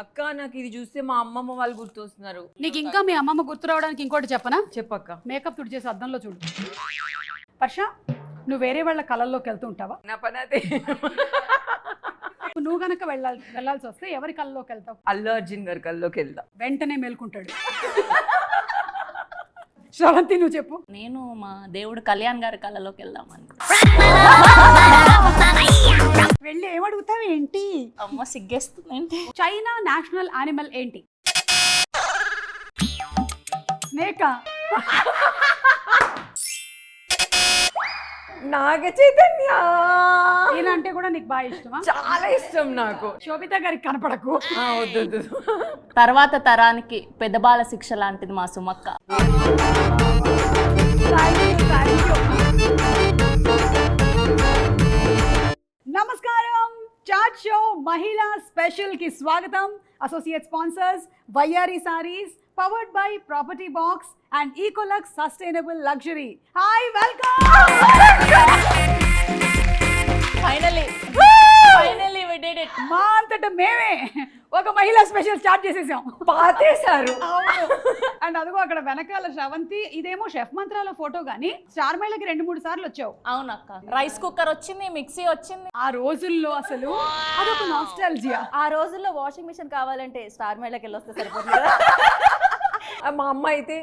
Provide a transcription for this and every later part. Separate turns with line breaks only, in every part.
అక్క నాకు ఇది చూస్తే మా అమ్మమ్మ వాళ్ళు గుర్తొస్తున్నారు.
నీకు ఇంకా మీ అమ్మమ్మ గుర్తు రావడానికి ఇంకోటి చెప్పనా?
చెప్పక్క.
మేకప్ తుడి చేసి అద్దంలో చూడు. వర్ష, నువ్వు వేరే వాళ్ళ కళల్లోకి వెళ్తూ ఉంటావా?
నా పని అదే.
నువ్వు గనక వెళ్ళాల్సి వస్తే ఎవరి కళ్ళలోకి వెళ్తావు?
అల్లు అర్జున్ గారి కల్లోకి వెళ్తా.
వెంటనే మేల్కుంటాడు. శ్రవంతి నువ్వు చెప్పు.
నేను మా దేవుడు కళ్యాణ్ గారి కళలోకి వెళ్దాం అనుకో.
వెళ్ళి ఏమడుగుతావు ఏంటి?
అమ్మ సిగ్గేస్తుంది ఏంటి?
చైనా నేషనల్ యానిమల్ ఏంటి? స్నేక.
నాగ చైతన్య.
ఈయనంటే కూడా నీకు బాగా ఇష్టమా?
చాలా ఇష్టం నాకు.
శోభిత గారికి కనపడకు.
వద్దు.
తర్వాత తరానికి పెద్ద బాల శిక్ష లాంటిది మా సుమక్క.
నమస్కారం, చాట్ షో మహిళా స్పెషల్ కి స్వాగతం. Associate sponsors Vayyari sarees, powered by property box and Ecolux sustainable luxury. Hi, welcome.
Finally we did it.
మా అంతట మేమే ఒక మహిళా స్పెషల్ స్టార్ట్ చేసేసాం.
పాతేశారు.
అండ్ అదిగో అక్కడ వెనకాల శ్రవంతి. ఇదేమో షెఫ్ మంత్రాల ఫోటో గానీ స్టార్ మేళకి 2-3 సార్లు వచ్చావు.
అవునక్క, రైస్ కుక్కర్ వచ్చింది, మిక్సీ వచ్చింది.
ఆ రోజుల్లో అసలు అదొక నాస్టాల్జియా.
ఆ రోజుల్లో వాషింగ్ మిషన్ కావాలంటే స్టార్ మైల్కి వెళ్ళొస్తే సరిపోతుంది.
మా అమ్మ అయితే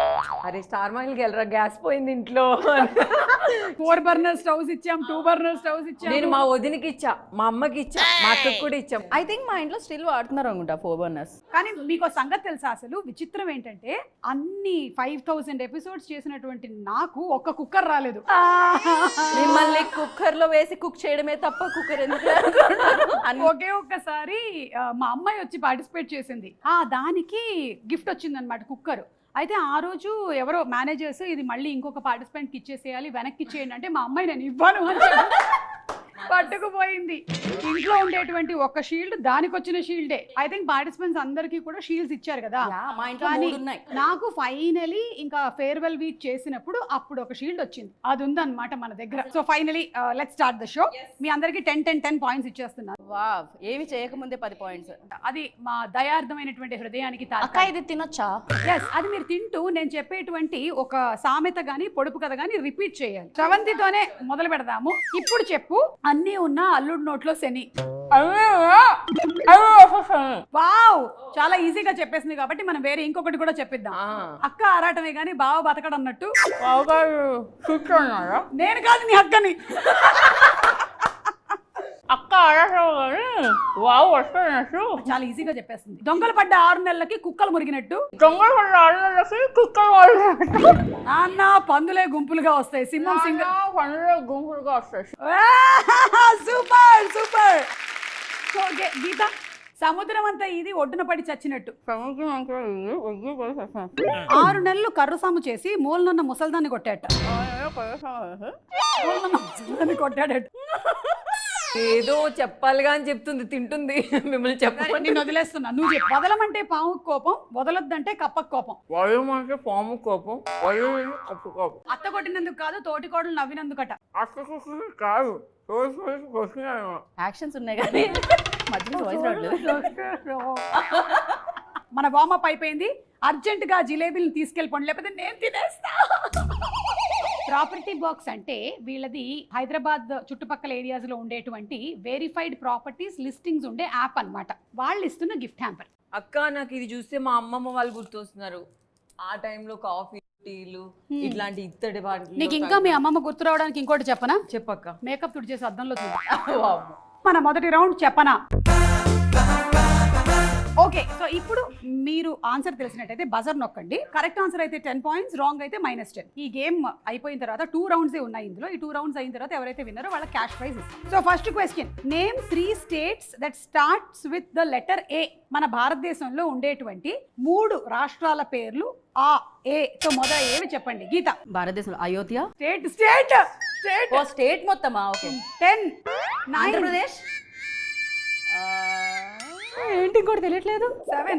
అరే స్టార్ మైల్కి వెళ్ళరా, గ్యాస్ పోయింది ఇంట్లో.
4 బర్నర్ స్టవ్స్ ఇచ్చాం, 2 బర్నర్ స్టవ్స్ ఇచ్చాం.
నేను మా వదినకి ఇచ్చా, మా అమ్మకి ఇచ్చా, మా అక్కకి కూడా ఇచ్చాం.
ఐ థింక్ మా ఇంట్లో స్టిల్ వాడుతున్నారు అనుకుంటా 4 బర్నర్స్.
కానీ మీకు సంగతి తెలుసా? అసలు విచిత్రం ఏంటంటే అన్ని 5000 ఎపిసోడ్స్ చేసినటువంటి నాకు ఒక్క కుక్కర్ రాలేదు.
మిమ్మల్ని కుక్కర్ లో వేసి కుక్ చేయడమే తప్ప కుక్కర్ ఎందుకు?
ఒకే ఒక్కసారి మా అమ్మాయి వచ్చి పార్టిసిపేట్ చేసింది. దానికి గిఫ్ట్ వచ్చింది అనమాట, కుక్కర్. అయితే ఆ రోజు ఎవరో మేనేజర్స్ ఇది మళ్ళీ ఇంకొక పార్టిసిపెంట్కి ఇచ్చేసేయాలి, వెనక్కి ఇచ్చేయండి అంటే మా అమ్మాయి నేను ఇవ్వను అని పట్టుకుపోయింది. ఇంట్లో ఉండేటువంటి ఒక షీల్డ్, దానికి వచ్చిన షీల్డే. ఐ థింక్ పార్టిసిపెంట్స్ అందరికీ కూడా షీల్డ్స్ ఇచ్చారు కదా.
మా ఇంట్లో
కానీ
3 ఉన్నాయి.
నాకు ఫైనలీ ఇంకా ఫేర్వెల్ వీక్ చేసినప్పుడు అప్పుడు ఒక షీల్డ్ వచ్చింది. అది ఉందన్నమాట మన దగ్గర. So finally let's start the show. మీ అందరికి 10 పాయింట్స్ ఇచ్చేస్తున్నారు.
వావ్, ఏమి చేయకముందే 10 పాయింట్స్.
అది మా దయార్థమైనటువంటి హృదయానికి
అక్క ఇది తినొచ్చా?
ఎస్, అది మీరు తింటూ నేను చెప్పేటువంటి ఒక సామెత గానీ పొడుపు కథ గానీ రిపీట్ చేయాలి. శ్రవంతితోనే మొదలు పెడదాము. ఇప్పుడు చెప్పు, అన్నీ ఉన్న అల్లుడు నోట్లో శని. వావ్, చాలా ఈజీగా చెప్పేసింది కాబట్టి మనం వేరే ఇంకొకటి కూడా చెప్పిద్దాం. అక్క ఆరాటమే గానీ బావ బతకడం అన్నట్టు. నేను కాదు నీ అక్కని.
అక్క వావ్ వస్తున్నట్టు.
చాలా ఈజీగా చెప్పేస్తుంది. దొంగలు పడ్డ 6 నెలలకి కుక్కలు మురిగినట్టు.
దొంగలు పడ్డ 6 నెలలకి కుక్కలు
నాన్న పందులే గుంపులుగా వస్తాయి, సింహం సింగం
గుంపులుగా వస్తాయి.
Super super. ఓకే గీత, సముద్రం అంతా ఇది ఒడ్డున పడి చచ్చినట్టు. 6 నెలలు కర్ర సాము చేసి మూలనున్న ముసల్దాన్ని కొట్టాట. కొట్టాడట.
ఏదో చెప్పాలిగా అని చెప్తుంది, తింటుంది. మిమ్మల్ని చెప్పండి,
నేను వదిలేస్తున్నా. నువ్వు చెప్పు. వదలమంటే పాము కోపం, వదలొద్దంటే కప్పకు కోపం.
వయమంటే పాము కోపం, కప్పు కోపం.
అత్త కొట్టినందుకు కాదు, తోటి కోడలు నవ్వినందుకట.
అక్కకు కాదు,
యాక్షన్స్ ఉన్నాయి కానీ మధ్యలో వాయిస్ రావట్లేదు.
మన వార్మప్ అయిపోయింది. అర్జెంట్ గా జిలేబీలు తీసుకెళ్ళిపోండి, లేకపోతే నేను తినేస్తా. ప్రాపర్టీ బాక్స్ అంటే వీళ్ళది హైదరాబాద్ చుట్టుపక్కల ఏరియాస్ లో ఉండేటువంటి వెరిఫైడ్ ప్రాపర్టీస్ లిస్టింగ్స్ ఉండే యాప్ అన్నమాట. వాళ్ళు ఇస్తున్న గిఫ్ట్ హ్యాంపర్.
అక్క నాకు ఇది చూస్తే మా అమ్మమ్మ వాళ్ళు గుర్తొస్తున్నారు. ఆ టైంలో కాఫీ, టీలు, ఇట్లాంటి ఇత్తడి వాటి.
నీకు ఇంకా మీ అమ్మమ్మ గుర్తు రావడానికి ఇంకోటి చెప్పనా?
చెప్పక్క.
మేకప్ తుడి చేసి అద్దంలో చూడు. మన మొదటి రౌండ్ చెప్పనా? ఓకే, సో ఇప్పుడు మీరు ఆన్సర్ తెలిసినట్టయితే బజర్ నొక్కండి. కరెక్ట్ ఆన్సర్ అయితే 10 పాయింట్స్, రాంగ్ అయితే -10. ఈ గేమ్ అయిపోయిన తర్వాత 2 రౌండ్స్ ఉన్నాయి ఇందులో. ఈ 2 రౌండ్స్ అయిన తర్వాత ఎవరైతే విన్నారో వాళ్ళ క్యాష్ ప్రైజ్ ఇస్తాం. So first question, name 3 states that starts with the letter A. మన భారతదేశంలో ఉండేటువంటి 3 రాష్ట్రాల పేర్లు ఆ ఏ తో మొదలయ్యేవి చెప్పండి. గీత.
భారతదేశంలో అయోధ్య.
స్టేట్ స్టేట్ స్టేట్
ఓ స్టేట్ మొత్తమా? ఓకే.
10
ఆంధ్రప్రదేశ్. ఏంటి ఇంకోటి తెలియట్లేదు.
7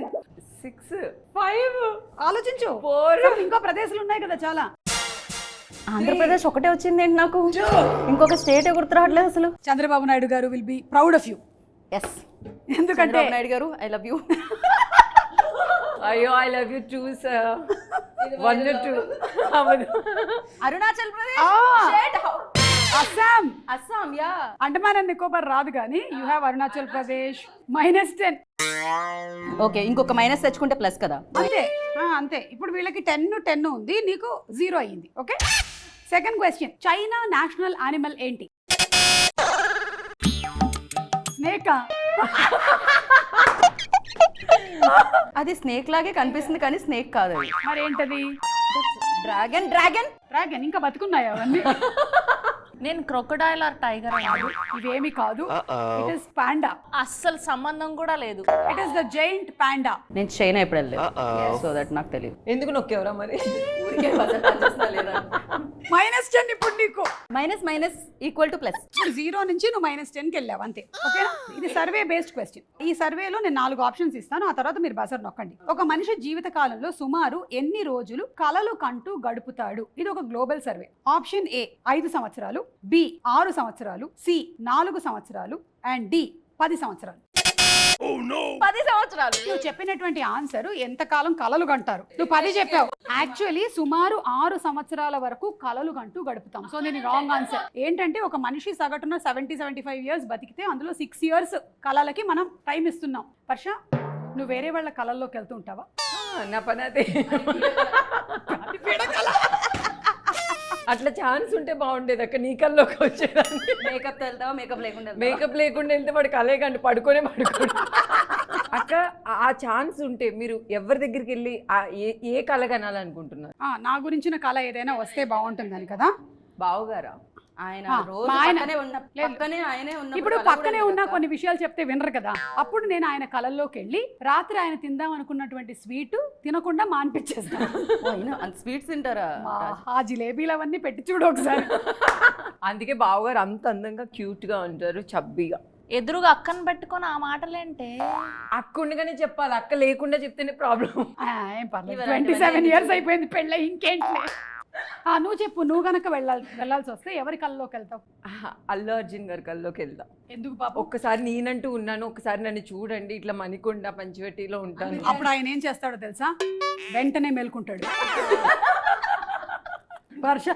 6
5 ఆలోచించు.
4
ఇంకో ప్రదేశాలు ఉన్నాయి కదా చాలా.
ఆంధ్రప్రదేశ్ ఒకటే వచ్చింది ఏంటి నాకు, ఇంకొక స్టేట్ గుర్తు రావట్లేదు అసలు.
చంద్రబాబు నాయుడు గారు will be proud of you.
Yes
ఎందుకంటే
చంద్రబాబు నాయుడు గారు ఐ లవ్ యూ.
అయ్యో I love you too sir. 1 2 అవును.
అరుణాచల్ ప్రదేశ్,
అస్సాం,
అస్సాం, యా.
అండమాన్ అండ్ నికోబార్ రాదు కానీ you have Arunachal Pradesh -10.
Okay, ఇంకొక మైనస్ తెచ్చుకుంటే ప్లస్ కదా.
అంతే అంతే. ఇప్పుడు వీళ్ళకి 10 ఉంది, నీకు 0 అయ్యింది. Okay, second question. China national animal ఏంటి? స్నేకా?
అది స్నేక్ లాగే కనిపిస్తుంది కానీ స్నేక్ కాదు అది.
మరి ఏంటది?
డ్రాగన్. Dragon
dragon. ఇంకా బతుకున్నాయా అవన్నీ?
నేను క్రొకడైల్ ఆర్ టైగర్ అన్నాను.
ఇవేమి కాదు. It is panda.
అస్సలు సంబంధం కూడా లేదు.
It is the giant panda.
నేను చైనా ఎప్పుడు వెళ్ళలేదు, సో దట్ నాకు తెలియదు.
ఎందుకు నొక్కేవరా మరి?
-10 ఇప్పుడు నీకు.
Minus equal to plus.
0 నుంచి నువ్వు -10కి వెళ్ళావు అంతే. ఓకేనా? ఇది సర్వే బేస్డ్ క్వశ్చన్. ఈ సర్వేలో నేను 4 ఆప్షన్స్ ఇస్తాను, ఆ తర్వాత మీరు బజర్ నొక్కండి. ఒక మనిషి జీవిత కాలంలో సుమారు ఎన్ని రోజులు కలలు కంటూ గడుపుతాడు? ఇది ఒక గ్లోబల్ సర్వే. ఆప్షన్ ఏ 5 సంవత్సరాలు, బి 6 సంవత్సరాలు, సి 4 సంవత్సరాలు అండ్ డి 10 సంవత్సరాలు.
10 సంవత్సరాలు.
నువ్వు చెప్పినటువంటి ఆన్సర్ ఎంతకాలం కలలు కంటారు? నువ్వు 10 చెప్పావు. యాక్చువల్లీ సుమారు 6 సంవత్సరాల వరకు కలలు కంటూ గడుపుతాం. సో నేను రాంగ్ ఆన్సర్. ఏంటంటే ఒక మనిషి సగటున 70-75 ఇయర్స్ బతికితే అందులో 6 ఇయర్స్ కలలకి మనం టైం ఇస్తున్నాం. వర్ష, నువ్వు వేరే వాళ్ళ కళల్లోకి వెళ్తూ ఉంటావా?
నా పని అదే. అట్లా ఛాన్స్ ఉంటే బాగుండేది అక్క, నీ కల్లోకి వచ్చేదాన్ని.
మేకప్ వెళ్తావా? మేకప్ లేకుండా
మేకప్ లేకుండా వెళ్తే వాడు కలే కండి పడుకోనే అక్క. ఆ ఛాన్స్ ఉంటే మీరు ఎవరి దగ్గరికి వెళ్ళి ఏ కళ కనాలనుకుంటున్నారు?
నా గురించిన కళ ఏదైనా వస్తే బాగుంటుందని కదా.
బావగారా?
ఆయన
మా ఆయన ఇప్పుడు
ఇప్పుడు
పక్కనే ఉన్న కొన్ని విషయాలు చెప్తే వినరు కదా. అప్పుడు నేను ఆయన కళల్లోకి వెళ్ళి రాత్రి ఆయన తిందాం అనుకున్నటువంటి స్వీట్ తినకుండా మాన్పించేస్తాను.
స్వీట్స్ తింటారా?
ఆ జిలేబీలు అవన్నీ పెట్టి చూడు ఒకసారి.
అందుకే బావగారు అంత అందంగా క్యూట్ గా ఉంటారు, చబ్బీగా.
ఎదురుగా అక్కను పెట్టుకొని ఆ మాటలేంటే?
అక్క ఉండగానే చెప్పాలి, అక్క లేకుండా చెప్తేనే ప్రాబ్లం.
ఏం పర్లేదు, 27 ఇయర్స్ అయిపోయింది పెళ్ళి, ఇంకేంటి. నువ్వు చెప్పు, నువ్వు గనక వెళ్ళాల్సి వస్తే ఎవరి కళ్ళలోకి వెళ్తావు?
అల్లు అర్జున్ గారి కల్లోకి వెళ్తా.
ఎందుకు పాప?
ఒక్కసారి నేనంటూ ఉన్నాను, ఒక్కసారి నన్ను చూడండి, ఇట్లా మణికొండ పంచవటిలో ఉంటాను.
అప్పుడు ఆయన ఏం చేస్తాడో తెలుసా? వెంటనే మేల్కుంటాడు, వర్ష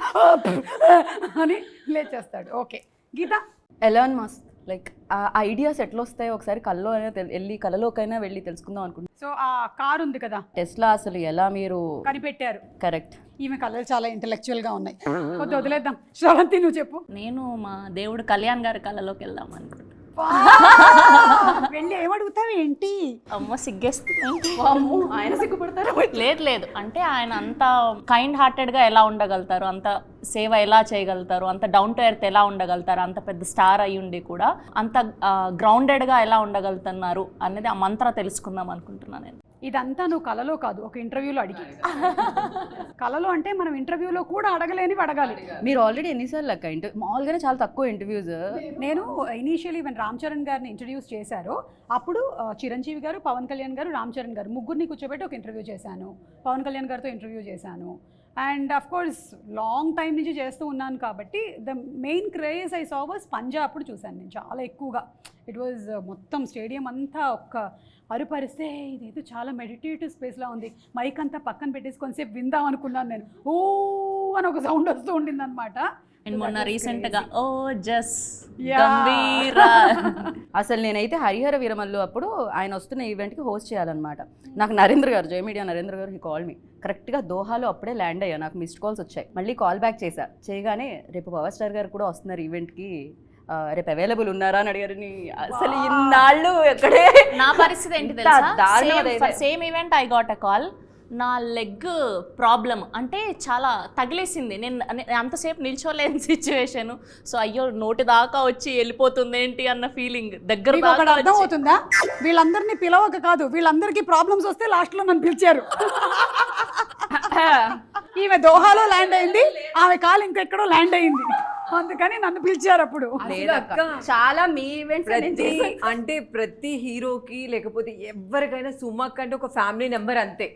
అని లేచేస్తాడు. Okay Geeta?
Elon Musk. Like ఆ ఐడియాస్ ఎట్లా వస్తాయో ఒకసారి కళ్ళలోకైనా వెళ్ళి తెలుసుకుందాం అనుకుంటున్నాను.
సో ఆ కార్ ఉంది కదా
టెస్లా, అసలు ఎలా మీరు
కనిపెట్టారు?
కరెక్ట్.
ఈమె కళ్ళలు చాలా ఇంటెలెక్చువల్ గా ఉన్నాయి. కొద్ది వదిలేద్దాం. శ్రవంతి నువ్వు చెప్పు.
నేను మా దేవుడు కళ్యాణ్ గారి కళలోకి వెళ్దాం అనుకుంటున్నాను.
వెళ్ళి ఏమడుగుతావు ఏంటి?
అమ్మ సిగ్గేస్తుంది.
ఆయన సిగ్గుపడతారు.
లేదు, అంటే ఆయన అంత కైండ్ హార్టెడ్ గా ఎలా ఉండగలుగుతారు, అంత సేవ ఎలా చేయగలుగుతారు, అంత డౌన్ టు ఎర్త్ ఎలా ఉండగలుగుతారు, అంత పెద్ద స్టార్ అయ్యి ఉండి కూడా అంత గ్రౌండెడ్ గా ఎలా ఉండగలుగుతున్నారు అనేది ఆ మంత్ర తెలుసుకుందాం అనుకుంటున్నాను నేను.
ఇదంతా నువ్వు కలలో కాదు, ఒక ఇంటర్వ్యూలో అడిగి. కలలో అంటే మనం ఇంటర్వ్యూలో కూడా అడగలేనివి అడగాలి.
మీరు ఆల్రెడీ ఎన్నిసార్లు అక్క మామూలుగానే చాలా తక్కువ ఇంటర్వ్యూస్.
నేను ఇనీషియలీ ఈవెన్ రామ్ చరణ్ గారిని ఇంట్రడ్యూస్ చేశారు. అప్పుడు చిరంజీవి గారు, పవన్ కళ్యాణ్ గారు, రామ్ చరణ్ గారు ముగ్గురిని కూర్చోబెట్టి ఒక ఇంటర్వ్యూ చేశాను. పవన్ కళ్యాణ్ గారితో ఇంటర్వ్యూ చేశాను. And of course long time నుంచి చేస్తూ ఉన్నాను కాబట్టి the main craze I saw was Panja. అప్పుడు చూశాను నేను చాలా ఎక్కువగా. ఇట్ వాజ్ మొత్తం స్టేడియం అంతా ఒక్క అరుపరిస్తే ఇదేదో చాలా మెడిటేటివ్ స్పేస్లా ఉంది. మైక్ అంతా పక్కన పెట్టేసి కొంతసేపు విందాం అనుకున్నాను నేను. ఓ అని ఒక సౌండ్ వస్తూ ఉండింది అనమాట.
అండ్ మొన్న రీసెంట్ గా ఓ జస్
అసలు నేనైతే హరిహర వీరమల్లు అప్పుడు ఆయన వస్తున్న ఈవెంట్కి హోస్ట్ చేయాలన్నమాట. నాకు నరేంద్ర గారు, జయ మీడియా నరేంద్ర గారు, హీ కాల్ మీ. కరెక్ట్గా దోహాలో అప్పుడే ల్యాండ్ అయ్యా. నాకు మిస్డ్ కాల్స్ వచ్చాయి. మళ్ళీ కాల్ బ్యాక్ చేయగానే రేపు పవర్ స్టార్ గారు కూడా వస్తున్నారు ఈవెంట్కి, రేపు అవైలబుల్ ఉన్నారా అని అడిగారు. అసలు ఇన్నాళ్ళు ఎక్కడే.
నా పరిస్థితి ఏంటి తెలుసా? Same event I got a call. నా లెగ్ ప్రాబ్లం అంటే చాలా తగిలేసింది. నేను అంతసేపు నిల్చోలేని సిచ్యువేషన్. సో అయ్యో నోటి దాకా వచ్చి వెళ్ళిపోతుంది ఏంటి అన్న ఫీలింగ్ దగ్గర
అర్థం అవుతుందా? వీళ్ళందరినీ పిలవక కాదు, వీళ్ళందరికీ ప్రాబ్లమ్స్ వస్తే లాస్ట్లో నన్ను పిలిచారు. ఈమె దోహాలో ల్యాండ్ అయింది, ఆమె కాలు ఇంకెక్కడో ల్యాండ్ అయింది, అందుకని నన్ను పిలిచారు. అప్పుడు
చాలా మీ ఈవెంట్స్
అంటే ప్రతి హీరోకి లేకపోతే ఎవరికైనా సుమక్ అంటే ఒక ఫ్యామిలీ నెంబర్ అంతే.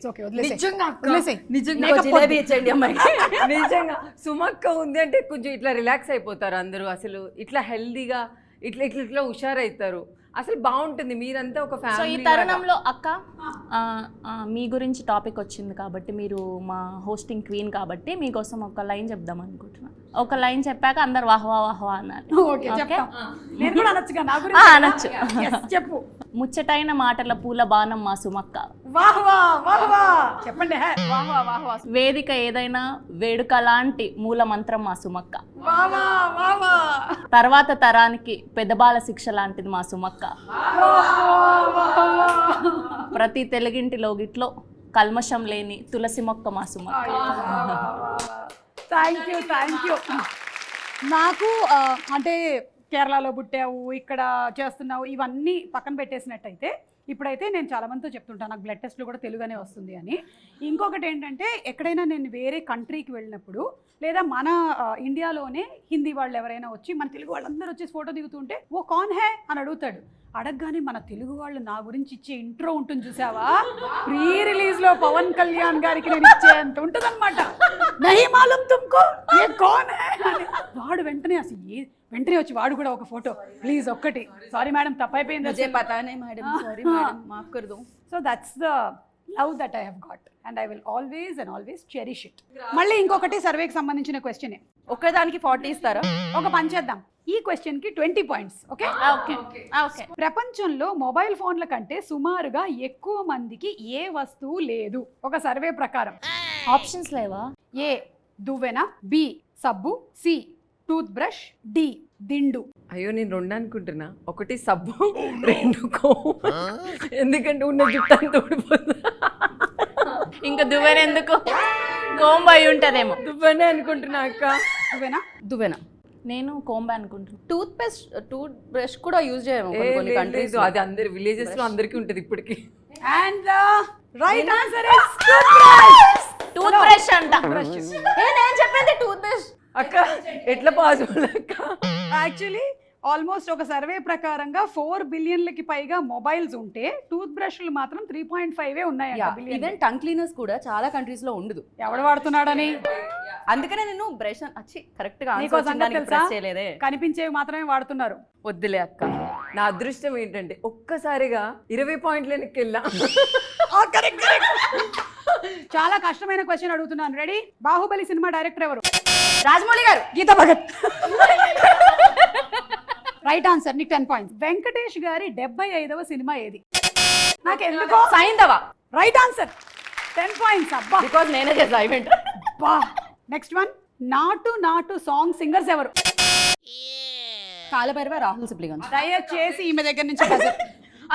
నిజంగా సుమక్క ఉంది అంటే కొంచెం ఇట్లా రిలాక్స్ అయిపోతారు అందరూ. అసలు ఇట్లా హెల్దీగా ఇట్లా హుషారవుతారు. అసలు బాగుంటుంది మీరంతా ఒక
సో
ఫ్యామిలీ.
ఈ తరుణంలో అక్క మీ గురించి టాపిక్ వచ్చింది కాబట్టి మీరు మా హోస్టింగ్ క్వీన్ కాబట్టి మీకోసం ఒక లైన్ చెప్దాం అనుకుంటున్నా. ఒక లైన్ చెప్పాక అందరు వాహ్వా వాహ్వా అన్నారు.
ఓకే చెప్తాం. నేను కూడా అనొచ్చుగా నా
ఆ,
గురించి.
అనొచ్చు.
Yes, చెప్పు.
ముచ్చటైన మాటల పూల బాణం మా సుమక్క.
వాహ్ వాహ్ వాహ్ వాహ్ చెప్పండి.
వాహ్ వాహ్ వాహ్ వాహ్.
వేదిక ఏదైనా వేడుక లాంటి మూల మంత్రం మా సుమక్క.
వాహ్ వాహ్ వాహ్ వాహ్.
తర్వాత తరానికి పెద్దబాల శిక్ష లాంటిది మా సుమక్క. ప్రతి తెలుగింటిలో గిట్లో కల్మషం లేని తులసి మొక్క మా సుమక్క.
Thank you. నాకు అంటే కేరళలో పుట్టావు, ఇక్కడ చేస్తున్నావు, ఇవన్నీ పక్కన పెట్టేసినట్టయితే ఇప్పుడైతే నేను చాలా మందితో చెప్తుంటాను నాకు బ్లడ్ టెస్ట్లు కూడా తెలుగునే వస్తుంది అని. ఇంకొకటి ఏంటంటే ఎక్కడైనా నేను వేరే కంట్రీకి వెళ్ళినప్పుడు లేదా మన ఇండియాలోనే హిందీ వాళ్ళు ఎవరైనా వచ్చి మన తెలుగు వాళ్ళందరూ వచ్చేసి ఫోటో దిగుతుంటే ఓ కాన్ హే అని అడుగుతాడు. అడగగానే మన తెలుగు వాళ్ళు నా గురించి ఇచ్చే ఇంట్రో ఉంటుంది చూసావా, ప్రీ రిలీజ్లో పవన్ కళ్యాణ్ గారికి నేను ఇచ్చేంత ఉంటుంది అనమాట. నహీ మాలూమ్ తుమ్కో ఏ కాన్ హే అని. వాడు వెంటనే అసలు వెంటనే వచ్చి వాడు కూడా ఒక ఫోటో ప్లీజ్ ఒక్కటి. సారీ మేడం తప్పైపోయింది.
मुझे पता नहीं मैडम, सॉरी मैडम, माफ कर दो.
So that's the love that I have got and I will always cherish it. మళ్ళీ ఇంకొకటి సర్వేకి సంబంధించిన క్వశ్చన్.
ఒక్కదానికి 40 ఇస్తారా?
ఒక పని చేద్దాం, ఈ క్వశ్చన్ కి 20 పాయింట్స్. Okay
okay.
ప్రపంచంలో మొబైల్ ఫోన్ల కంటే సుమారుగా ఎక్కువ మందికి ఏ వస్తువు లేదు ఒక సర్వే ప్రకారం?
ఆప్షన్స్ లేవా?
ఏ దువ్వెన, బి సబ్బు, సి టూత్ బ్రష్, డి దిండు.
అయ్యో నేను 2 అనుకుంటున్నా. ఒకటి సబ్బు, 2 కోమ్. ఎందుకంటే ఉన్న జుట్టు అంతా ఊడిపోతుంది.
ఇంకా దువ్వెన ఎందుకు, కోంబ అయి ఉంటదేమో.
దువ్వనే అనుకుంటున్నా అక్క.
దువ్వెన.
దువ్వెన.
నేను కోంబ అనుకుంటున్నాను.
టూత్ బ్రష్ కూడా యూజ్ చేయము కొన్ని కంట్రీస్.
లేదు, అది అందరి విలేజెస్ లో అందరికీ ఉంటది ఇప్పటికి.
And the right answer is tooth brush.
Tooth brush అంట.
నేను చెప్పేది టూత్ బ్రష్.
అక్క ఎట్లా పాసిబుల్ అక్క?
యాక్చువల్లీ ఆల్మోస్ట్ ఒక సర్వే ప్రకారంగా 4 బిలియన్లకి పైగా మొబైల్స్ ఉంటే టూత్ బ్రష్లు మాత్రం 3.5 ఉన్నాయంట బిలియన్.
ఈవెన్ టంగ్ క్లీనర్స్ కూడా చాలా కంట్రీస్ లో ఉండదు.
ఎవడు వాడుతున్నాడని.
అందుకనే నేను బ్రష్ వచ్చి కరెక్ట్ గా
నీకో
ఆన్సర్
సంగతి తెలుసా?
ప్రెస్ చేయలేదే.
కనిపించేవి మాత్రమే వాడుతున్నారు.
వద్దులే అక్క.
నా అదృష్టం ఏంటంటే ఒక్కసారిగా 20 పాయింట్లు వెనక్కి
చాలా కష్టమైన క్వశ్చన్ అడుగుతున్నాను. రెడీ? బాహుబలి సినిమా డైరెక్టర్ ఎవరు?
రాజమౌళి గారు.
గీతా భగత్. Right answer. నీకు 10 పాయింట్స్. వెంకటేష్ గారి 75వ సినిమా ఏది? నాకు ఎందుకో
సైంధవ.
Right answer. 10 పాయింట్స్. అబ్బా
బికాజ్ నేనే చేసా ఈవెంట్.
బా. Next one. Naatu song singers ఎవరు?
కాలభైరవ, రాహుల్ సిప్లిగంజ్.
దయచేసి ఈమె దగ్గర నుంచి buzzer.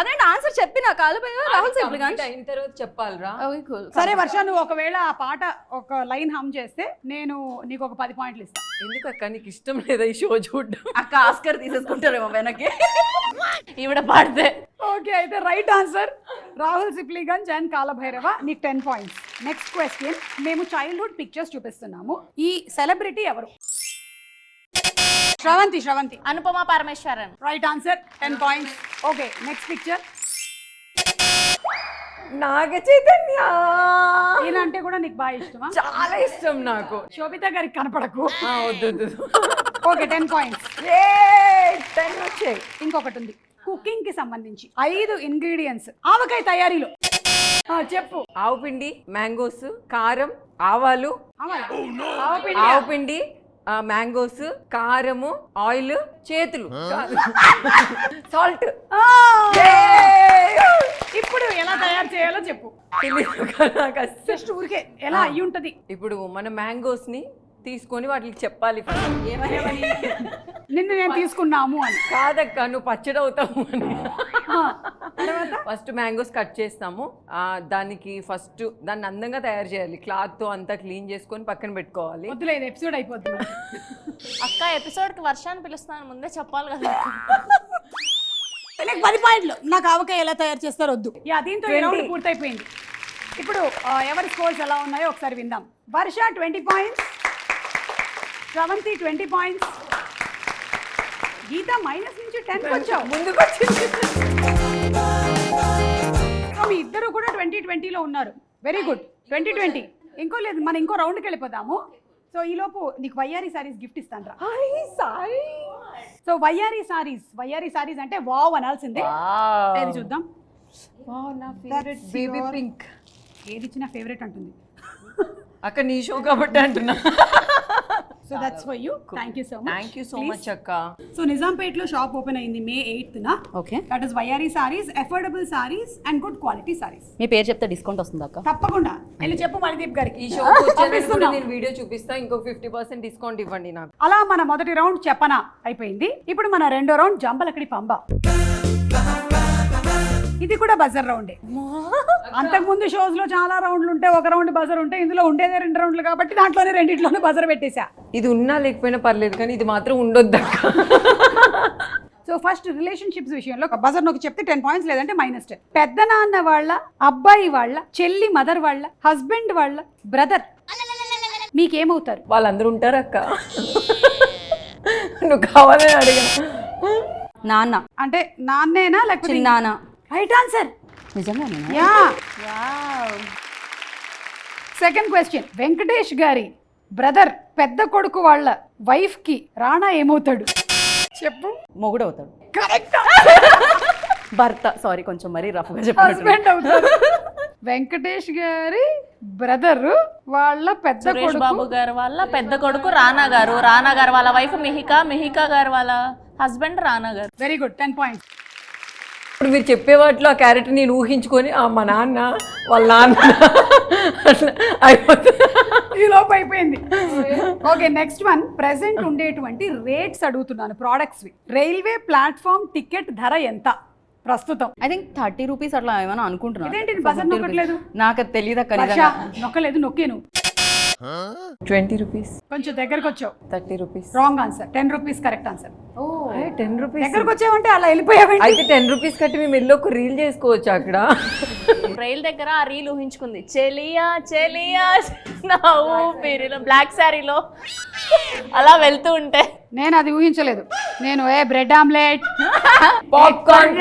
అదే ఆన్సర్ చెప్పిన కాలభైరవ, రాహుల్ సిప్లిగంజ్.
అయిన తర్వాత చెప్పాలిరా.
సరే వర్ష, నువ్వు ఒకవేళ ఆ పాట ఒక లైన్ హమ్ చేస్తే నేను నీకు ఒక 10 పాయింట్లు ఇస్తాను.
ఎందుకు అక్క నీకు ఇష్టం లేదా ఈ షో చూడడం?
అక్క ఆస్కర్ తీసేసుకుంటారేమో వెనక్కి
ఈవిడ పాడితే.
ఓకే, అయితే right answer Rahul Sipligunj and Kaalabhairava. నీకు 10 పాయింట్స్. Next question. మేము చైల్డ్హుడ్ పిక్చర్స్ చూపిస్తున్నాము. ఈ సెలబ్రిటీ ఎవరు? Sravanthi.
Anupama Parameswaran.
Right answer. 10 points. Okay, next picture.
Naga Chaitanya.
ఈయన అంటే కూడా నీకు బాగా ఇష్టమా?
చాలా ఇష్టం నాకు.
శోభిత గారికి కనపడకు.
వద్దు.
Okay, 10 points.
10 వచ్చాయి.
ఇంకొకటి ఉంది కుకింగ్ కి సంబంధించి 5 ఇంగ్రీడియంట్స్ ఆవకాయ తయారీలో. చెప్పు.
ఆవు పిండి, మ్యాంగోస్, కారం, ఆవాలు,
ఆవపిండి.
ఆవు పిండి, మ్యాంగోస్, కారము, ఆయిల్, చేతులు, సాల్ట్.
ఇప్పుడు ఎలా తయారు చేయాలో చెప్పు.
నాకు
జస్ట్ ఊరికే ఎలా అయ్యి ఉంటది.
ఇప్పుడు మన మ్యాంగోస్ ని తీసుకొని వాటికి చెప్పాలి
నిన్ను నేను తీసుకున్నాము అని.
కాదక్క నువ్వు పచ్చడి అవుతావు అని. ఫస్ట్ మ్యాంగోస్ కట్ చేస్తాము. దానికి ఫస్ట్ దాన్ని అందంగా తయారు చేయాలి. క్లాత్ తో అంతా క్లీన్ చేసుకొని పక్కన పెట్టుకోవాలి.
వద్దులే, ఇది ఎపిసోడ్ అయిపోతుంది.
అక్క ఎపిసోడ్ కి వర్షాన్ని పిలుస్తాను ముందే చెప్పాలి కదా.
10 పాయింట్లు. నాకు ఆవకాయ ఎలా తయారు చేస్తారో వద్దు. దీంతో ఈ రౌండ్ పూర్తయిపోయింది. ఇప్పుడు ఎవరి స్కోర్స్ ఎలా ఉన్నాయో ఒకసారి విందాం. వర్ష 20 పాయింట్స్, శ్రవంతి 20 పాయింట్స్, గీత మైనస్ నుంచి 10 వచ్చావు,
ముందుకు వచ్చింది.
మీ ఇద్దరు కూడా 20-20లో ఉన్నారు. Very good. 20-20. ఇంకో లేదు, మనం ఇంకో రౌండ్కి వెళ్ళిపోదాము. సో ఈ లోపు నీకు వయ్యారి సారీస్ గిఫ్ట్ ఇస్తాను రా.
సారీ.
సో వయ్యారి సారీస్ అంటే వావ్ అనాల్సిందే. ఏది చూద్దాం.
నా ఫేవరెట్ బేబీ పింక్.
ఏది ఇచ్చినా ఫేవరెట్ అంటుంది.
అక్క నీ షో కాబట్టి అంటున్నా.
So that's for you. Thank you so much.
Thank you so much అక్క.
సో నిజాంపేట్లో షాప్ ఓపెన్ అయింది May 8th.
Okay,
that is Vayyari sarees, affordable sarees and good quality sarees.
మీ పేరు చెప్తే డిస్కౌంట్ వస్తుంది అక్క?
తప్పకుండా వెళ్ళి చెప్పు మణిదీప్ గారికి.
ఈ షోకి వచ్చేటప్పుడు నేను వీడియో చూపిస్తా, ఇంకో 50% డిస్కౌంట్ ఇవ్వండి నాకు.
అలా మన మొదటి రౌండ్ చెప్పనా అయిపోయింది. ఇప్పుడు మన రెండో రౌండ్ జంబలకడి పంబ. ఇది కూడా బజర్ రౌండే. అంతకుముందు షోస్ లో చాలా రౌండ్లు ఉంటాయి, ఒక రౌండ్ బజర్ ఉంటాయి. ఇందులో ఉండేదే 2 రౌండ్లు కాబట్టి దాంట్లోనే రెండిట్లోనే బజర్ పెట్టేశా.
ఇది ఉన్నా లేకపోయినా పర్లేదు కానీ ఇది మాత్రం ఉండొద్దు అక్క.
సో ఫస్ట్ రిలేషన్షిప్స్ విషయంలో బజర్ నొక్కి చెప్తే 10 పాయింట్స్, లేదంటే -10. పెద్ద నాన్న వాళ్ళ, అబ్బాయి వాళ్ళ, చెల్లి మదర్ వాళ్ళ, హస్బెండ్ వాళ్ళ బ్రదర్ మీకేమవుతారు?
వాళ్ళందరూ ఉంటారు అక్క. నువ్వు కావాలని అడిగా.
నాన్న
అంటే నాన్నేనా లేకపోతే
చిన్నాన్న.
Right answer.
నిజంగా
యా. సెకండ్ క్వశ్చన్, వెంకటేష్ గారి బ్రదర్ పెద్ద కొడుకు వాళ్ళ వైఫ్ కి రాణా ఏమవుతాడు? చెప్పు.
మొగుడు అవుతాడు.
కరెక్ట్.
భర్త. సారీ, కొంచెం మరీ రఫ్గా చెప్పాను.
హస్బెండ్ అవుతాడు. వెంకటేష్ గారి బ్రదర్ వాళ్ళ పెద్ద
సురేష్
కొడుకు
బాబు గారు వాళ్ళ పెద్ద కొడుకు రానా గారు, రానా గారు వాళ్ళ వైఫ్ మిహికా గారు వాళ్ళ హస్బెండ్ రానా గారు.
Very good, 10 points.
ఇప్పుడు మీరు చెప్పే వాటిలో ఆ క్యారెక్టర్ నేను ఊహించుకొని మా నాన్న వాళ్ళ నాన్న అయిపోతుంది.
ఈ లోపు అయిపోయింది. Okay, next one. ప్రెసెంట్ ఉండేటువంటి రేట్స్ అడుగుతున్నాను ప్రొడక్ట్స్. రైల్వే ప్లాట్ఫామ్ టికెట్ ధర ఎంత ప్రస్తుతం?
ఐ థింక్ 30 రూపీస్ అట్లా ఏమైనా అనుకుంటున్నాను.
ఇదేంటి బజర్ నొక్కట్లేదు?
నాకు తెలియదు అక్క.
వర్ష, నొక్కలేదు, నొక్కేను.
20 రూపీస్.
కొంచెం దగ్గరకు వచ్చావు.
30 rupees.
Wrong answer. 10 rupees correct answer.
10 rupees.
దగ్గరకు వచ్చావంటే అలా వెళ్ళిపోయావండి.
అయితే 10 రూపీస్ కట్టి మేము ఎల్లో ఒక రీల్ చేసుకోవచ్చు అక్కడ.
రైల్ దగ్గర ఆ రీల్ ఊహించుకుంది. చెలియా చెలియా నా ఊపిరిలో బ్లాక్ శారీలో అలా వెళ్తూ ఉంటే.
నేను అది ఊహించలేదు. నేను bread omelette,
popcorn.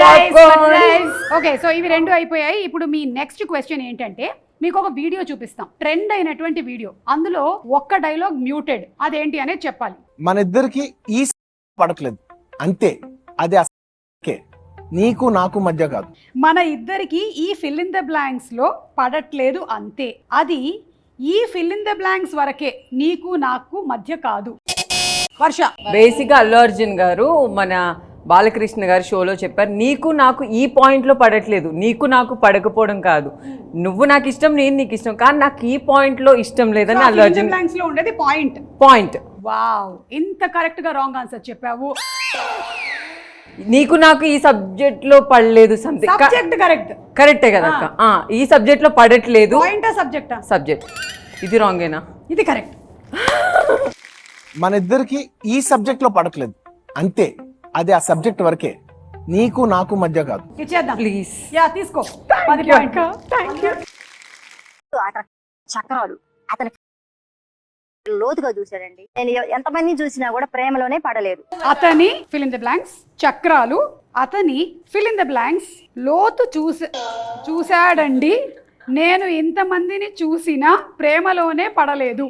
Okay, so ఇవి 2 అయిపోయాయి. ఇప్పుడు మీ నెక్స్ట్ క్వశ్చన్ ఏంటంటే, మీకు ఒక వీడియో చూపిస్తాం, ట్రెండ్ అయినటువంటి వీడియో. అందులో ఒక్క డైలాగ్ మ్యూటెడ్, అదేంటి అనేది చెప్పాలి.
మన ఇద్దరికి ఈ పడట్లేదు అంతే, అది అసకే నీకు నాకు మధ్య కాదు.
మన ఇద్దరికి ఈ ఫిల్ ఇన్ ద బ్లాంక్స్ లో పడట్లేదు అంతే, అది ఈ ఫిల్ ఇన్ ద బ్లాంక్స్ వరకే, నీకు నాకు మధ్య కాదు. వర్ష.
బేసిక్గా అల్లు అర్జున్ గారు మన బాలకృష్ణ గారి షోలో చెప్పారు, నీకు నాకు ఈ పాయింట్లో పడట్లేదు, నీకు నాకు పడకపోవడం కాదు, నువ్వు నాకు ఇష్టం, నేను నీకు ఇష్టం, కానీ నాకు ఈ పాయింట్లో ఇష్టం లేదని అల్లు అర్జున్
బ్లాంక్స్ లో ఉండేది
పాయింట్.
వావ్, ఇంత కరెక్ట్ గా రాంగ్ ఆన్సర్ చెప్పావు.
నీకు నాకు ఈ సబ్జెక్ట్ లో పడలేదు, సంథింగ్
సబ్జెక్ట్ కరెక్ట్.
కరెక్టే కదా అక్క. ఈ సబ్జెక్ట్ లో పడట్లేదు.
పాయింటా సబ్జెక్టా?
సబ్జెక్ట్. ఇది రాంగేనా?
ఇది కరెక్ట్.
మన ఇద్దరికి ఈ సబ్జెక్ట్ లో పడట్లేదు అంతే, అది ఆ సబ్జెక్ట్ వరకే, నీకు నాకు మధ్య కాదు.
ఇచ్చేద్దాం
ప్లీజ్.
యా, తీసుకో. 10 పాయింట్లు.
చక్రాలు అతని లోతుగా చూశాడండి. నేను ఎంతమంది చూసినా కూడా ప్రేమలోనే పడలేదు.
అతని ఫిల్ ఇన్ ద బ్లాంక్స్ చక్రాలు, అతని ఫిల్ ఇన్ ద బ్లాంక్స్ లోతు చూశాడండి, నేను ఇంతమందిని చూసినా ప్రేమలోనే పడలేదు.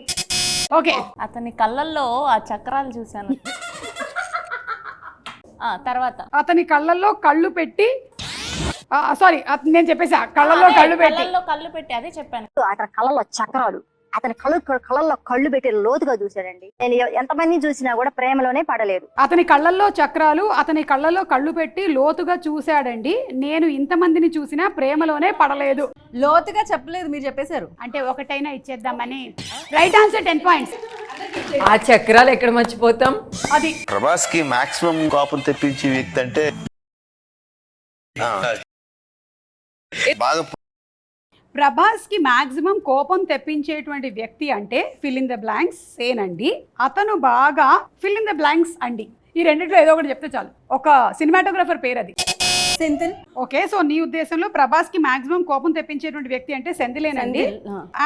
ఓకే,
అతని కళ్ళల్లో ఆ చక్రాలు చూశాను. తర్వాత
అతని కళ్ళల్లో కళ్ళు పెట్టి, సారీ నేను చెప్పేసా, కళ్ళల్లో కళ్ళు
పెట్టి అదే చెప్పాను.
అతని కళ్ళలో చక్రాలు, అతని కళ్ళల్లో కళ్ళు పెట్టి లోతుగా చూశాడండి. నేను ఎంతమంది చూసినా కూడా ప్రేమలోనే పడలేదు.
అతని కళ్ళల్లో చక్రాలు, అతని కళ్ళల్లో కళ్ళు పెట్టి లోతుగా చూశాడండి, నేను ఇంతమందిని చూసినా ప్రేమలోనే పడలేదు.
లోతుగా చెప్పలేదు, మీరు చెప్పేశారు.
అంటే ఒకటైనా ఇచ్చేద్దామని. Right answer, 10 points.
ఆ చక్రాలు ఎక్కడ మర్చిపోతాం?
అది
ప్రభాస్ కి మాక్సిమం కోపం తెప్పించే వ్యక్తి అంటే బాగా
ప్రభాస్ కి మాక్సిమం కోపం తెప్పించేటువంటి వ్యక్తి అంటే ఫిల్ ఇన్ ద బ్లాంక్స్ సేనండి. అతను బాగా ఫిల్ ఇన్ ద బ్లాంక్స్ అండి. ఈ రెండిట్లో ఏదో ఒకటి చెప్తే చాలు. ఒక సినిమాటోగ్రఫర్ పేరు అది.
సెంథిల్.
ఓకే, సో నీ ఉద్దేశంలో ప్రభాస్ కి మాక్సిమం కోపం తెప్పించేటువంటి వ్యక్తి అంటే సెంథిలేనండి.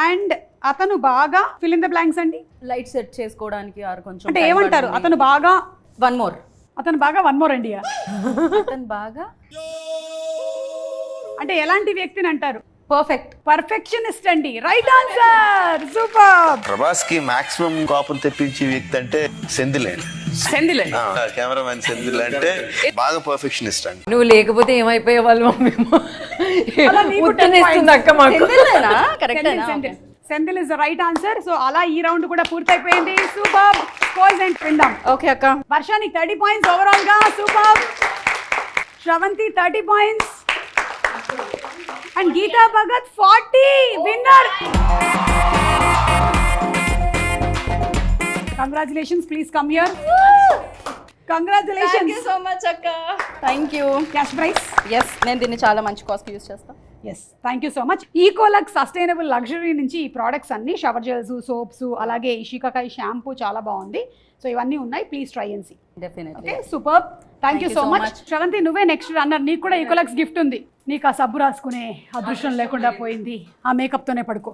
అండ్ అతను బాగా ఫిల్ ఇన్ ద బ్లాంక్స్ అండి.
లైట్ సెట్ చేసుకోవడానికి కొంచెం
అంటే ఏమంటారు? అతను బాగా
వన్ మోర్
అండి.
అతను బాగా
అంటే ఎలాంటి వ్యక్తిని అంటారు? పర్ఫెక్షనిస్ట్ అండి, రైట్ ఆన్సర్, సూపర్.
ప్రభాస్ కి మాక్సిమం కోపం తెప్పించే వ్యక్తి అంటే సెంధిలేండి. కెమెరామెన్ సెంధిల్ అంటే బాగా పర్ఫెక్షనిస్ట్ అండి.
నువ్వు లేకపోతే ఏమైపోయే వాళ్ళు మేము
అలా నీకు 10
ఉత్తనేస్తుంది
points.
అక్క మాకు.
Senthil is the right answer. So అలా ఈ రౌండ్ కూడా పూర్తయిపోయింది. సూపర్, స్కోర్స్ అండ్ విందాం.
ఓకే అక్క.
వర్షానికి 30 పాయింట్స్ ఓవరాల్ గా, super. Sravanthi 30 points and Geeta Bhagat 40, winner. Congratulations, please come here. Congratulations,
so much అక్క. Thank you.
Cash prize.
Yes, నేను దీన్ని చాలా మంచి కాస్ట్ యూస్ చేస్తాను.
Yes, thank you so much. Ecolux sustainable luxury నుంచి ఈ ప్రోడక్ట్స్ అన్ని, షవర్ జెల్స్, సోప్స్, అలాగే ఈ షికాకాయి షాంపూ చాలా బాగుంది. సో ఇవన్నీ ఉన్నాయి, please try and see.
Definitely.
Okay, super, thank you so much. Shravanthi, నువ్వే నెక్స్ట్ రన్నర్. నీకు కూడా ఈకోలక్స్ గిఫ్ట్ ఉంది. నీకు ఆ సబ్బు రాసుకునే అదృష్టం లేకుండా పోయింది, ఆ మేకప్తోనే పడుకో.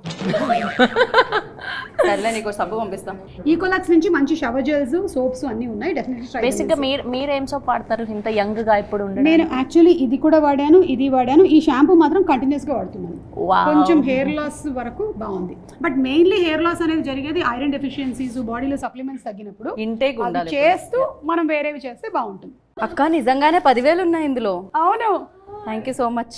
సర్లే, నీకు సబ్బు పంపిస్తాం.
ఈకోలక్స్ నుంచి మంచి షవర్ జెల్స్, సోప్స్ అన్నీ ఉన్నాయి, డెఫినెట్లీ ట్రై.
బేసిక్గా మీరేం సోప్ వాడతారు ఇంత యంగ్గా ఇప్పుడు ఉండడం?
నేను యాక్చువల్లీ ఇది కూడా వాడాను, ఇది వాడాను. ఈ షాంపూ మాత్రం కంటిన్యూస్గా వాడుతున్నాను. కొంచెం హెయిర్ లాస్ వరకు బాగుంది, బట్ మెయిన్లీ హెయిర్ లాస్ అనేది జరిగేది ఐరన్ డెఫిషియన్సీస్, బాడీలో సప్లిమెంట్స్ తగ్గినప్పుడు.
ఇంటేక్
అది
ఉండాలి.
చేస్తూ మనం వేరేవి చేస్తే బాగుంటుంది.
అక్క, నిజంగానే 10,000 ఉన్నాయి ఇందులో.
అవును,
థ్యాంక్ యూ సో మచ్.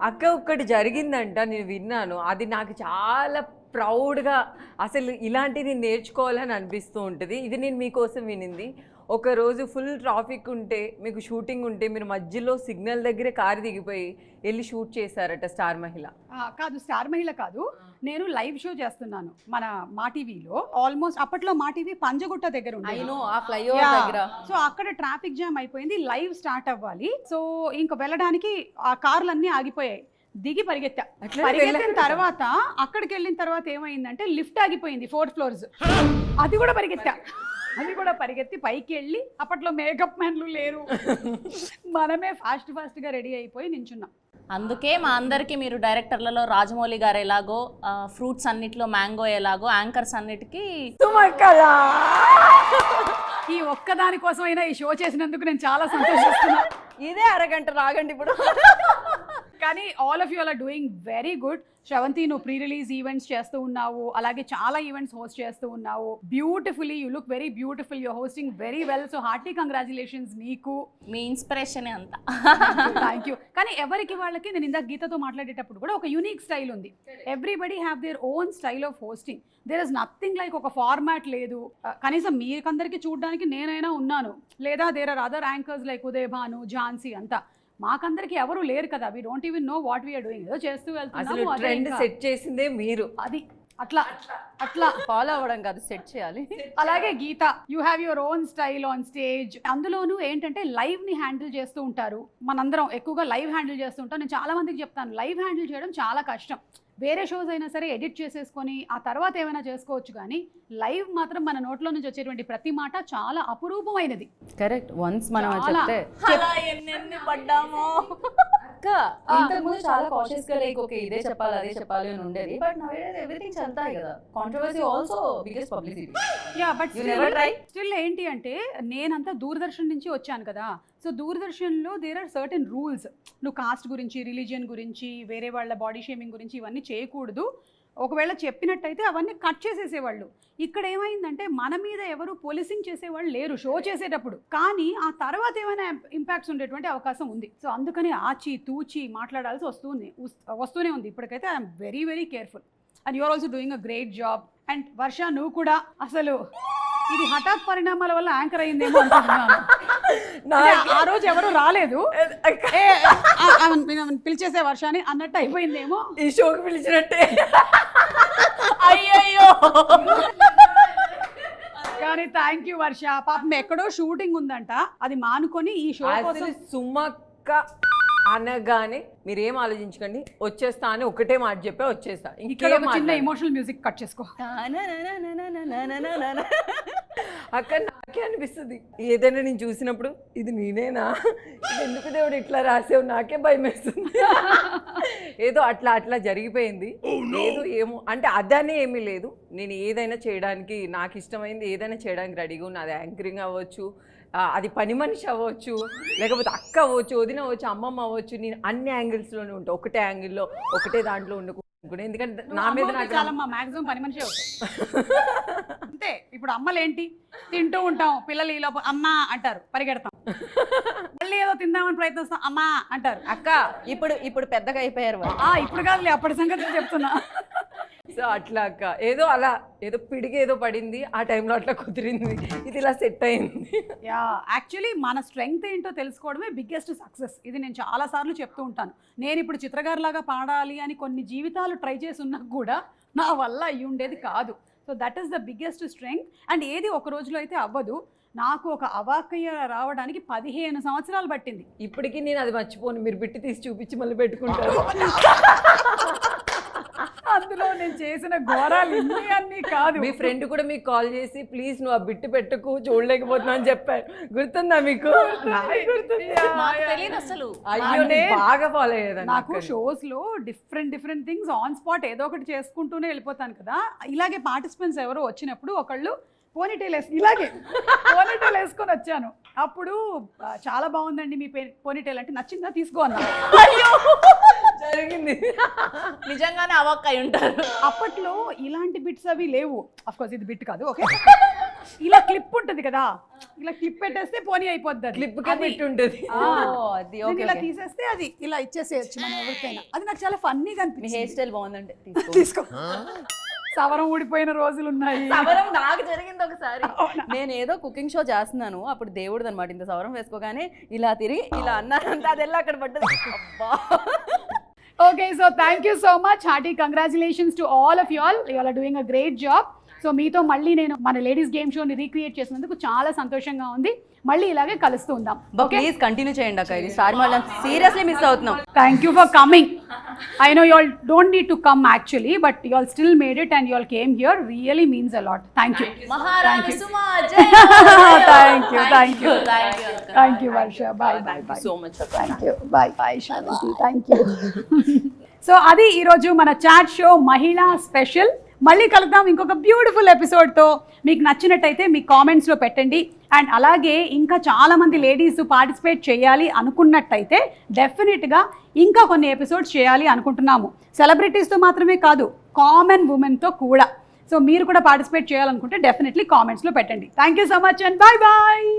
అక్క ఒక్కటి జరిగిందంట, నేను విన్నాను. అది నాకు చాలా ప్రౌడ్గా, అసలు ఇలాంటిది నేర్చుకోవాలని అనిపిస్తూ ఉంటుంది. ఇది నేను మీకోసం వినింది. ఒకరోజు ఫుల్ ట్రాఫిక్ ఉంటే, మీకు షూటింగ్ ఉంటే, మీరు మధ్యలో సిగ్నల్ దగ్గరే కారు దిగిపోయి వెళ్ళి షూట్ చేశారట స్టార్ మహిళ.
కాదు, స్టార్ మహిళ కాదు, నేను లైవ్ షో చేస్తున్నాను మన మా టీవీలో. ఆల్మోస్ట్ అప్పట్లో మా టీవీ పంజగుట్ట దగ్గర ఉంది.
ఆ ఫ్లైఓవర్ దగ్గర.
సో అక్కడ ట్రాఫిక్ జామ్ అయిపోయింది, లైవ్ స్టార్ట్ అవ్వాలి. సో ఇంకా వెళ్ళడానికి ఆ కార్లన్నీ ఆగిపోయాయి. దిగి పరిగెత్తిన తర్వాత అక్కడికి వెళ్ళిన తర్వాత ఏమైందంటే లిఫ్ట్ ఆగిపోయింది 4 floors. అది కూడా పరిగెత్తి పైకి వెళ్ళి, అప్పట్లో మేకప్ మ్యాన్లు లేరు, మనమే ఫాస్ట్గా రెడీ అయిపోయి నించున్నాం.
అందుకే మా అందరికీ మీరు డైరెక్టర్లలో రాజమౌళి గారు ఎలాగో, ఫ్రూట్స్ అన్నిట్లో మ్యాంగో ఎలాగో, యాంకర్స్ అన్నిటికీ
ఈ ఒక్కదాని కోసమైనా ఈ షో చేసినందుకు నేను చాలా సంతోషిస్తున్నా.
ఇదే అరగంట రాగండి ఇప్పుడు.
కానీ all of you are doing very good. Shravanthi, నువ్వు ప్రీ రిలీజ్ ఈవెంట్స్ చేస్తూ ఉన్నావు, అలాగే చాలా ఈవెంట్స్ హోస్ట్ చేస్తూ ఉన్నావు. Beautifully, you look very beautiful, your hosting very well. So hearty congratulations నీకు.
మీ ఇన్స్పిరేషనే అంతా.
Thank you. కానీ ఎవరికి వాళ్ళకి, నేను ఇందాక గీతతో మాట్లాడేటప్పుడు కూడా ఒక యూనిక్ స్టైల్ ఉంది. Everybody have their own style of hosting. There is nothing like ఒక ఫార్మాట్ లేదు. కనీసం మీకందరికీ చూడడానికి నేనైనా ఉన్నాను, లేదా there are other anchors like Uday Bhanu, Jhansi అంతా. మాకందరికి ఎవరు లేరు కదా, we don't even know what we are doing. ఏదో చేస్తూ
అసలు ట్రెండ్ సెట్ చేసిందే మీరు.
అది అట్లా
ఫాలో అవ్వడం కాదు, సెట్ చేయాలి.
అలాగే Geeta, you have your own style on stage. అందులోనూ ఏంటంటే లైవ్ ని హ్యాండిల్ చేస్తూ ఉంటారు. మనందరం ఎక్కువగా లైవ్ హ్యాండిల్ చేస్తూ ఉంటాం. నేను చాలా మందికి చెప్తాను, లైవ్ హ్యాండిల్ చేయడం చాలా కష్టం. వేరే షోస్ అయినా సరే ఎడిట్ చేసేసుకొని ఆ తర్వాత ఏమైనా చేసుకోవచ్చు, కానీ లైవ్ మాత్రం మన నోట్లో నుంచి వచ్చేటువంటి ప్రతి మాట చాలా అపురూపమైనది.
కరెక్ట్. వన్స్ మనం చెప్తే
అలా ఎన్నెన్ని పడ్డామో.
అక్క, ఇంతకుముందు చాలా కాషియస్ గా లైక్ ఓకే ఇదే చెప్పాలి అదే చెప్పాలి అని ఉండేది. బట్ నౌ ఎవ్రీథింగ్ చల్తాయి కదా. Controversy also biggest publicity.
Ya, but still ఏంటి అంటే, నేనంతా దూరదర్శన్ నుంచి వచ్చాను కదా. సో దూరదర్శన్లో దేర్ ఆర్ సర్టెన్ రూల్స్. నువ్వు కాస్ట్ గురించి, రిలీజియన్ గురించి, వేరే వాళ్ళ బాడీ షేమింగ్ గురించి ఇవన్నీ చేయకూడదు. ఒకవేళ చెప్పినట్టయితే అవన్నీ కట్ చేసేసేవాళ్ళు. ఇక్కడ ఏమైందంటే మన మీద ఎవరు పోలీసింగ్ చేసేవాళ్ళు లేరు షో చేసేటప్పుడు, కానీ ఆ తర్వాత ఏమైనా ఇంపాక్ట్స్ ఉండేటువంటి అవకాశం ఉంది. సో అందుకని ఆచి తూచి మాట్లాడాల్సి వస్తూనే ఉంది. ఇప్పటికైతే I'm very very careful and you are also doing a great job. And Varsha, నువ్వు కూడా అసలు ఇది హఠాత్ పరిణామాల వల్ల యాంకర్ అయిందేమో అనుకుంటున్నాను. ఆ రోజు ఎవరు రాలేదు, పిలిచేసే వర్షాన్ని అన్నట్టు అయిపోయిందేమో.
ఈ షోకి పిలిచినట్టే.
అయ్యయ్యో.
కానీ థ్యాంక్ యూ వర్ష. పాపం ఎక్కడో షూటింగ్ ఉందంట, అది మానుకొని ఈ షో కోసం.
సుమక్క అనగానే మీరేం ఆలోచించకండి, వచ్చేస్తా అని ఒకటే మాట చెప్పే వచ్చేస్తా.
ఇక్కడ ఒక చిన్న ఎమోషనల్ మ్యూజిక్ కట్ చేసుకో.
అక్క నాకే అనిపిస్తుంది, ఏదైనా నేను చూసినప్పుడు ఇది నేనేనా, ఇది ఎందుకు దేవుడు ఇట్లా రాసేవు, నాకే భయం వేస్తుంది. ఏదో అట్లా జరిగిపోయింది. ఏదో ఏమో అంటే అదనే ఏమీ లేదు. నేను ఏదైనా చేయడానికి, నాకు ఇష్టమైంది ఏదైనా చేయడానికి రెడీగా ఉన్నా. అది యాంకరింగ్ అవ్వచ్చు, అది పని మనిషి అవ్వచ్చు, లేకపోతే అక్క అవ్వచ్చు, వదిన అవ్వచ్చు, అమ్మమ్మ అవ్వచ్చు, నేను అన్ని యాంగిల్స్లోనే ఉంటాను. ఒకటే యాంగిల్లో ఒకటే దాంట్లో ఉండకూడదు. ఎందుకంటే నా మీద నాకు
చాలా మాక్సిమం పని మనిషి అంతే. ఇప్పుడు అమ్మలు ఏంటి, తింటూ ఉంటాం, పిల్లలు ఈ లోపల అమ్మ అంటారు, పరిగెడతాం, మళ్ళీ ఏదో తిందామని ప్రయత్నిస్తాం, అమ్మ అంటారు.
అక్క ఇప్పుడు పెద్దగా అయిపోయారు వాళ్ళు.
ఇప్పుడు కాదులే, అప్పటి సంగతి చెప్తున్నా.
సో అట్లా అక్క ఏదో అలా ఏదో పిడికి ఏదో పడింది, ఆ టైంలో అట్లా కుదిరింది, ఇది ఇలా సెట్ అయింది.
యా, యాక్చువల్లీ మన స్ట్రెంగ్త్ ఏంటో తెలుసుకోవడమే బిగ్గెస్ట్ సక్సెస్. ఇది నేను చాలాసార్లు చెప్తూ ఉంటాను. నేను ఇప్పుడు చిత్రగారిలాగా పాడాలి అని కొన్ని జీవితాలు ట్రై చేసి ఉన్నా కూడా నా వల్ల అయ్యి ఉండేది కాదు. So that is the biggest strength. And ఏది ఒక రోజులో అయితే అవ్వదు. నాకు ఒక అవాకయ్య రావడానికి 15 సంవత్సరాలు పట్టింది.
ఇప్పటికీ నేను అది మర్చిపోను. మీరు బిట్టి తీసి చూపించి మళ్ళీ పెట్టుకుంటారు.
అందులో నేను చేసిన ఘోరాలు ఇన్ని అన్నీ కాదు.
మీ ఫ్రెండ్ కూడా మీకు కాల్ చేసి ప్లీజ్ నువ్వు ఆ బిట్టు పెట్టుకు, చూడలేకపోతున్నా అని చెప్పారు. గుర్తుందా మీకు?
నాకు తెలియదు అసలు.
అయ్యో నేను బాగా ఫాలో అయ్యేదాన్ని.
నాకు షోస్ లో డిఫరెంట్ థింగ్స్ ఆన్ స్పాట్ ఏదో ఒకటి చేసుకుంటూనే వెళ్ళిపోతాను కదా. ఇలాగే పార్టిసిపెంట్స్ ఎవరో వచ్చినప్పుడు ఒకళ్ళు పోనీటైల్ వేసుకొని వచ్చాను. అప్పుడు చాలా బాగుందండి మీ పోనీటైల్ అంటే, నచ్చిందా తీసుకో అన్నా.
జరిగింది.
నిజంగానే అవాక్ అయి ఉంటారు.
అప్పట్లో ఇలాంటి బిట్స్ అవి లేవు. అఫ్ కోర్స్ ఇది బిట్ కాదు, ఓకే. ఇలా క్లిప్ ఉంటుంది కదా, ఇలా క్లిప్ పెట్టేస్తే పోనీ అయిపోద్ది.
క్లిప్ గా బిట్ ఉంటుంది.
అది
ఇలా తీసేస్తే అది ఇలా ఇచ్చేసేయచ్చు మనం ఎవరికైనా. అది నాకు చాలా ఫన్నీగా
మీ
అనిపించింది.
హెయిర్ స్టైల్ బాగుందంటే
తీసుకో. సవరం ఊడిపోయిన రోజులు ఉన్నాయి.
సవరం నాకు జరిగింది ఒకసారి. నేను ఏదో కుకింగ్ షో చేస్తున్నాను, అప్పుడు దేవుడు అనమాట. ఇంత సవరం వేసుకోగానే ఇలా తిరిగి ఇలా అన్నారంటే అది ఎలా అక్కడ పడ్డది. అబ్బా.
Okay, so thank you so much. Hearty congratulations to all of you all. You all are doing a great job. So మీతో మళ్ళీ నేను మన లేడీస్ గేమ్ షోని రీక్రియేట్ చేసినందుకు చాలా సంతోషంగా ఉంది. మళ్ళీ ఇలాగే కలుస్తూ ఉందాం.
ప్లీజ్ కంటిన్యూ చేయండి అక్క. ఇది స్టార్ మళ్ళీ సీరియస్లీ మిస్ అవుతున్నాం.
Thank you for coming. I know you all don't need to come actually, but you all still made it and you all came here. Really means a lot. Thank you.
మహారాణి సుమా జై.
Thank you.
Thank you.
Thank you, Varsha. Bye.
So much.
Thank you. Bye, Shanti. Thank you. So అది ఈరోజు మన chat show మహిళా special. మళ్ళీ కలుద్దాం ఇంకొక beautiful ఎపిసోడ్తో. మీకు నచ్చినట్టయితే మీ కామెంట్స్లో పెట్టండి. అండ్ అలాగే ఇంకా చాలామంది లేడీస్ పార్టిసిపేట్ చేయాలి అనుకున్నట్టయితే డెఫినెట్గా ఇంకా కొన్ని ఎపిసోడ్స్ చేయాలి అనుకుంటున్నాము. సెలబ్రిటీస్తో మాత్రమే కాదు, కామన్ ఉమెన్తో కూడా. సో మీరు కూడా పార్టిసిపేట్ చేయాలనుకుంటే డెఫినెట్లీ కామెంట్స్లో పెట్టండి. Thank you so much and bye.